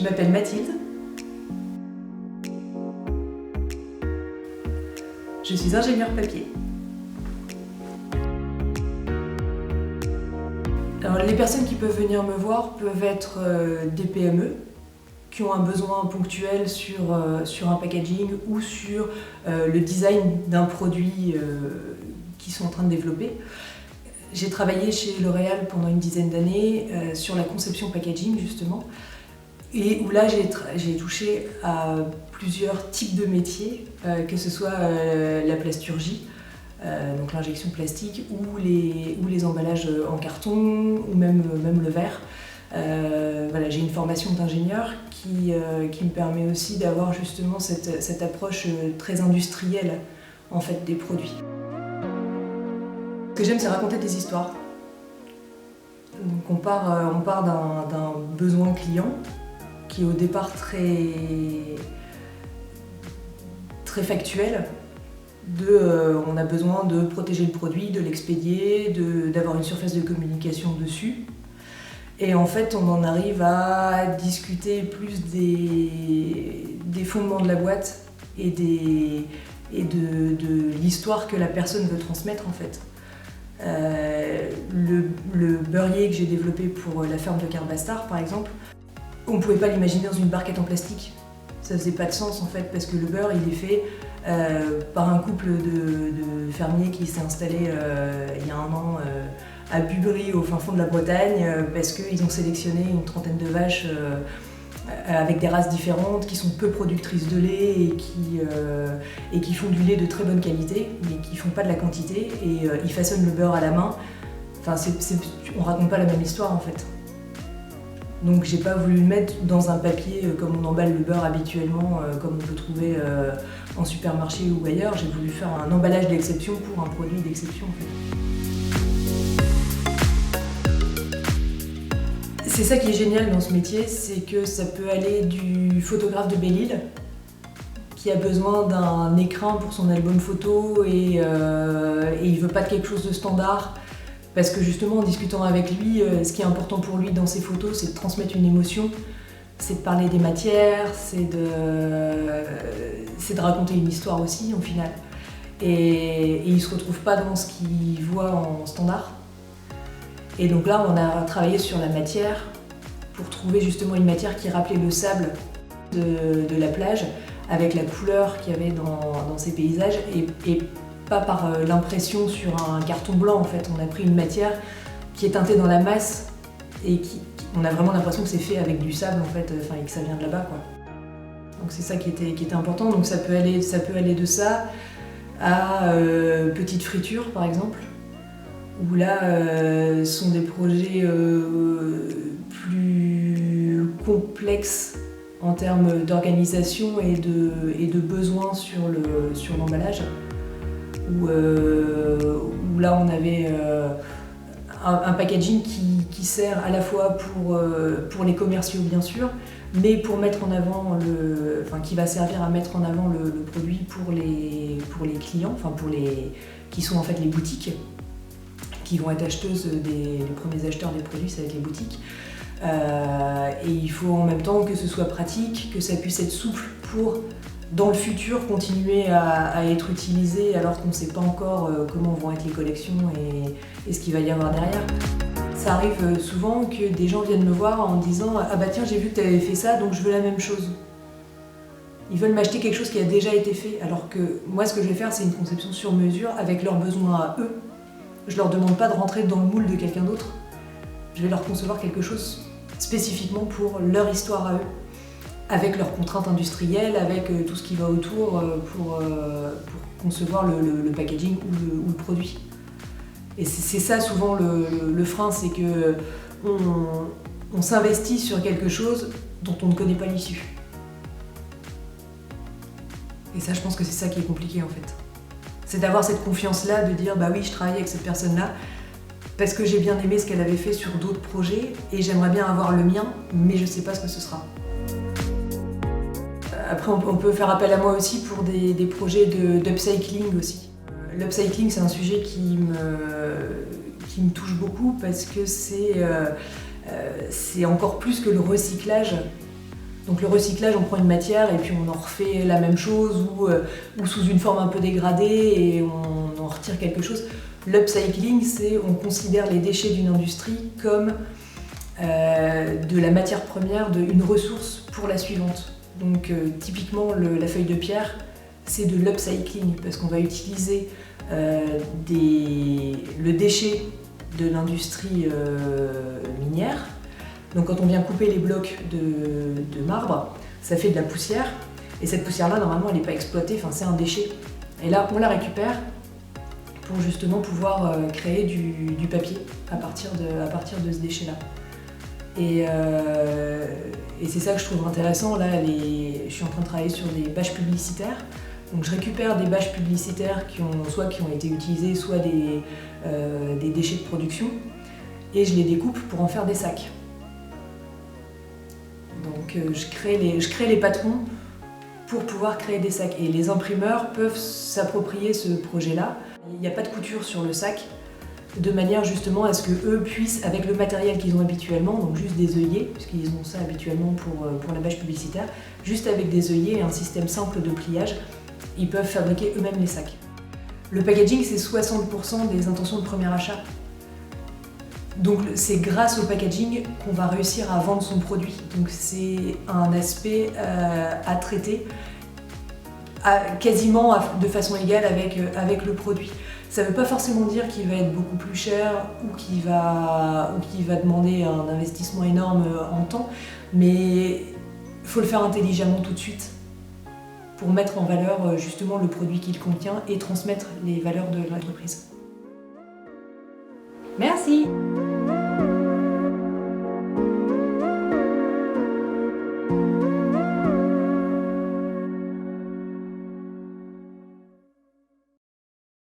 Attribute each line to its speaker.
Speaker 1: Je m'appelle Mathilde. Je suis ingénieure papier. Alors, les personnes qui peuvent venir me voir peuvent être des PME qui ont un besoin ponctuel sur un packaging ou sur le design d'un produit qu'ils sont en train de développer. J'ai travaillé chez L'Oréal pendant une dizaine d'années sur la conception packaging justement, et où là j'ai touché à plusieurs types de métiers, que ce soit la plasturgie, donc l'injection plastique, ou les emballages en carton, ou même le verre. Voilà, j'ai une formation d'ingénieur qui me permet aussi d'avoir justement cette approche très industrielle en fait, des produits. Ce que j'aime, c'est raconter des histoires. Donc on part d'un besoin client qui est au départ très factuel. On a besoin de protéger le produit, de l'expédier, d'avoir une surface de communication dessus. Et en fait, on en arrive à discuter plus des fondements de la boîte et de l'histoire que la personne veut transmettre en fait. Le beurrier que j'ai développé pour la ferme de Carbastar par exemple, on ne pouvait pas l'imaginer dans une barquette en plastique. Ça faisait pas de sens en fait, parce que le beurre il est fait par un couple de fermiers qui s'est installé il y a 1 an à Bubry au fin fond de la Bretagne, parce qu'ils ont sélectionné une trentaine de vaches avec des races différentes, qui sont peu productrices de lait et qui font du lait de très bonne qualité, mais qui font pas de la quantité, et ils façonnent le beurre à la main. Enfin, on raconte pas la même histoire en fait. Donc j'ai pas voulu le mettre dans un papier comme on emballe le beurre habituellement, comme on peut trouver en supermarché ou ailleurs. J'ai voulu faire un emballage d'exception pour un produit d'exception en fait. C'est ça qui est génial dans ce métier, c'est que ça peut aller du photographe de Belle-Île qui a besoin d'un écrin pour son album photo et il veut pas de quelque chose de standard. Parce que justement, en discutant avec lui, ce qui est important pour lui dans ses photos, c'est de transmettre une émotion, c'est de parler des matières, c'est de raconter une histoire aussi, au final. Et il ne se retrouve pas dans ce qu'il voit en standard. Et donc là, on a travaillé sur la matière pour trouver justement une matière qui rappelait le sable de la plage, avec la couleur qu'il y avait dans ces paysages, et pas par l'impression sur un carton blanc en fait. On a pris une matière qui est teintée dans la masse et on a vraiment l'impression que c'est fait avec du sable en fait, et que ça vient de là-bas quoi. Donc c'est ça qui était important. Donc ça peut aller de ça à petite friture par exemple, où là sont des projets plus complexes en termes d'organisation et de besoins sur l'emballage. Où là on avait un packaging qui sert à la fois pour les commerciaux bien sûr, mais pour mettre en avant qui va servir à mettre en avant le produit pour les clients, qui sont en fait les boutiques, qui vont être acheteuses les premiers acheteurs des produits, ça va être les boutiques. Et il faut en même temps que ce soit pratique, que ça puisse être souple pour dans le futur continuer à être utilisé alors qu'on ne sait pas encore comment vont être les collections et ce qu'il va y avoir derrière. Ça arrive souvent que des gens viennent me voir en me disant « Ah bah tiens, j'ai vu que tu avais fait ça, donc je veux la même chose ». Ils veulent m'acheter quelque chose qui a déjà été fait, alors que moi ce que je vais faire c'est une conception sur mesure avec leurs besoins à eux. Je leur demande pas de rentrer dans le moule de quelqu'un d'autre. Je vais leur concevoir quelque chose spécifiquement pour leur histoire à eux, avec leurs contraintes industrielles, avec tout ce qui va autour pour concevoir le packaging ou le produit. Et c'est ça souvent le frein, c'est que on s'investit sur quelque chose dont on ne connaît pas l'issue. Et ça, je pense que c'est ça qui est compliqué en fait. C'est d'avoir cette confiance-là, de dire bah oui, je travaille avec cette personne-là, parce que j'ai bien aimé ce qu'elle avait fait sur d'autres projets, et j'aimerais bien avoir le mien, mais je ne sais pas ce que ce sera. Après, on peut faire appel à moi aussi pour des projets d'upcycling aussi. L'upcycling, c'est un sujet qui me touche beaucoup parce que c'est encore plus que le recyclage. Donc le recyclage, on prend une matière et puis on en refait la même chose ou sous une forme un peu dégradée et on en retire quelque chose. L'upcycling, c'est on considère les déchets d'une industrie comme de la matière première, une ressource pour la suivante. Donc typiquement la feuille de pierre, c'est de l'upcycling parce qu'on va utiliser le déchet de l'industrie minière. Donc quand on vient couper les blocs de marbre, ça fait de la poussière et cette poussière-là, normalement, elle n'est pas exploitée, enfin, c'est un déchet. Et là, on la récupère pour justement pouvoir créer du papier à partir de ce déchet-là. Et c'est ça que je trouve intéressant. Là, je suis en train de travailler sur des bâches publicitaires. Donc je récupère des bâches publicitaires qui ont été utilisées, soit des déchets de production, et je les découpe pour en faire des sacs. Donc je crée les patrons pour pouvoir créer des sacs. Et les imprimeurs peuvent s'approprier ce projet-là. Il n'y a pas de couture sur le sac, de manière justement à ce qu'eux puissent, avec le matériel qu'ils ont habituellement, donc juste des œillets, puisqu'ils ont ça habituellement pour la bâche publicitaire, juste avec des œillets et un système simple de pliage, ils peuvent fabriquer eux-mêmes les sacs. Le packaging, c'est 60% des intentions de premier achat. Donc c'est grâce au packaging qu'on va réussir à vendre son produit. Donc c'est un aspect à traiter quasiment de façon égale avec le produit. Ça ne veut pas forcément dire qu'il va être beaucoup plus cher ou qu'il va demander un investissement énorme en temps, mais il faut le faire intelligemment tout de suite pour mettre en valeur justement le produit qu'il contient et transmettre les valeurs de l'entreprise.
Speaker 2: Merci.